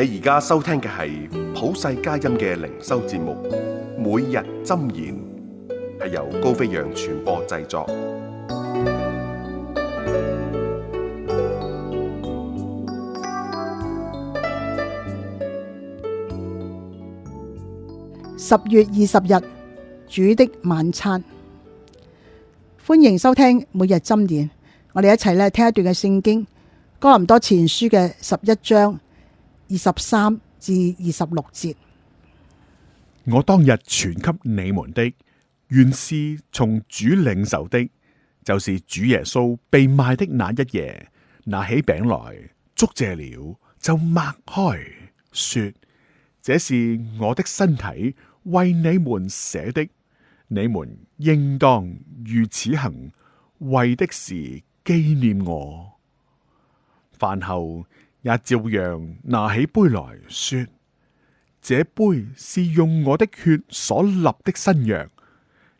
你而家收聽嘅係普世佳音嘅靈修節目，每日箴言，係由高飛揚傳播製作。10月20日，主的晚餐，歡迎收聽每日箴言。我哋一齊聽一段嘅聖經，哥林多前書嘅11章23至26節。我當日傳給你們的，原是從主領受的，就是主耶穌被賣的那一夜，拿起餅來，祝謝了，就擘開，說：這是我的身體，為你們捨的，你們應當如此行，為的是紀念我。飯後也照樣拿起杯來說：這杯是用我的血所立的新約，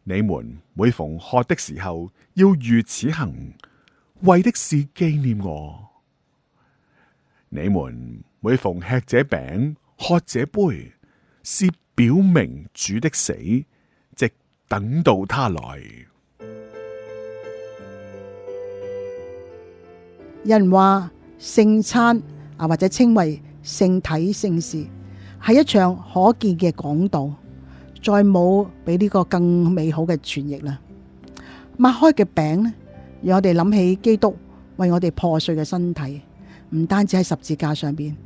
你們每逢喝的時候要如此行，為的是紀念我。你們每逢吃這餅喝這杯，是表明主的死，直等到他來。人話聖餐或者稱為聖體聖事，係一場可見嘅講道，再冇比呢個更美好嘅傳譯啦。擘開嘅餅呢，讓我哋諗起基督為我哋破碎嘅身體，唔單止喺十字架上邊，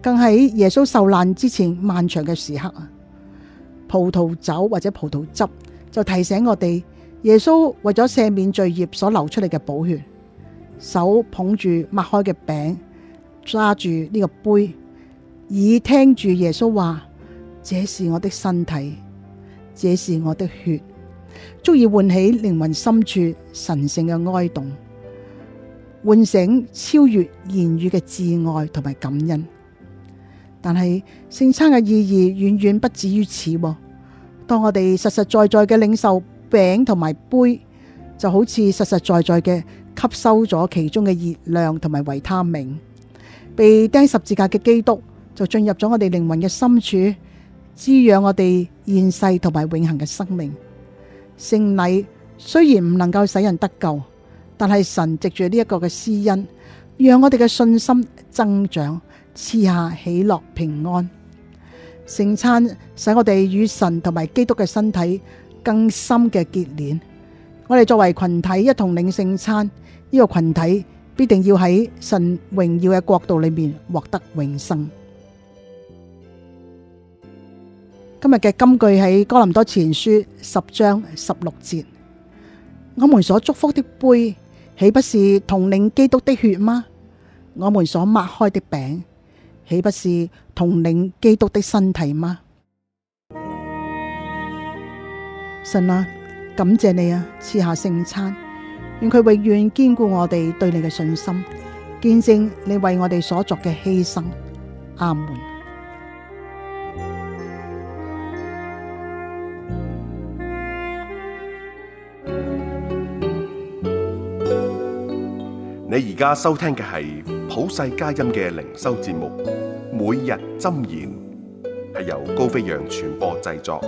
更喺耶穌受難之前漫長嘅時刻啊。葡萄酒或者葡萄汁就提醒我哋，耶穌為咗赦免罪孽所流出嚟嘅寶血。手捧住擘開嘅餅，揸住呢個杯，耳聽住耶穌話：這是我的身體，這是我的血，足以喚起靈魂深處神聖嘅哀慟，喚醒超越言語嘅摯愛同埋感恩。但係聖餐嘅意義遠遠不止於此。當我哋實實在在嘅領受餅同埋杯，就好似實實在在嘅吸收咗其中嘅熱量同埋維他命。被釘十字架嘅基督就進入咗我哋靈魂嘅深處，滋養我哋現世同埋永恆嘅生命。聖禮雖然唔能夠使人得救，但係神藉住呢一個嘅施恩，讓我哋嘅信心增長，賜下喜樂平安。聖餐使我哋與神同埋基督嘅身體更深嘅結連。我哋作為群體一同領聖餐，呢個群體必定要喺神榮耀嘅國度裏面獲得永生。今日嘅金句喺哥林多前書10章16節：我們所祝福的杯，豈不是同領基督的血嗎？我們所擘開的餅，豈不是同領基督的身體嗎？神啊，感謝你啊，賜下聖餐，願佢永遠堅固我哋對你嘅信心，見證你為我哋所作嘅犧牲。阿門。你而家收聽嘅係普世佳音嘅靈修節目，每日箴言，係由高飛揚傳播製作。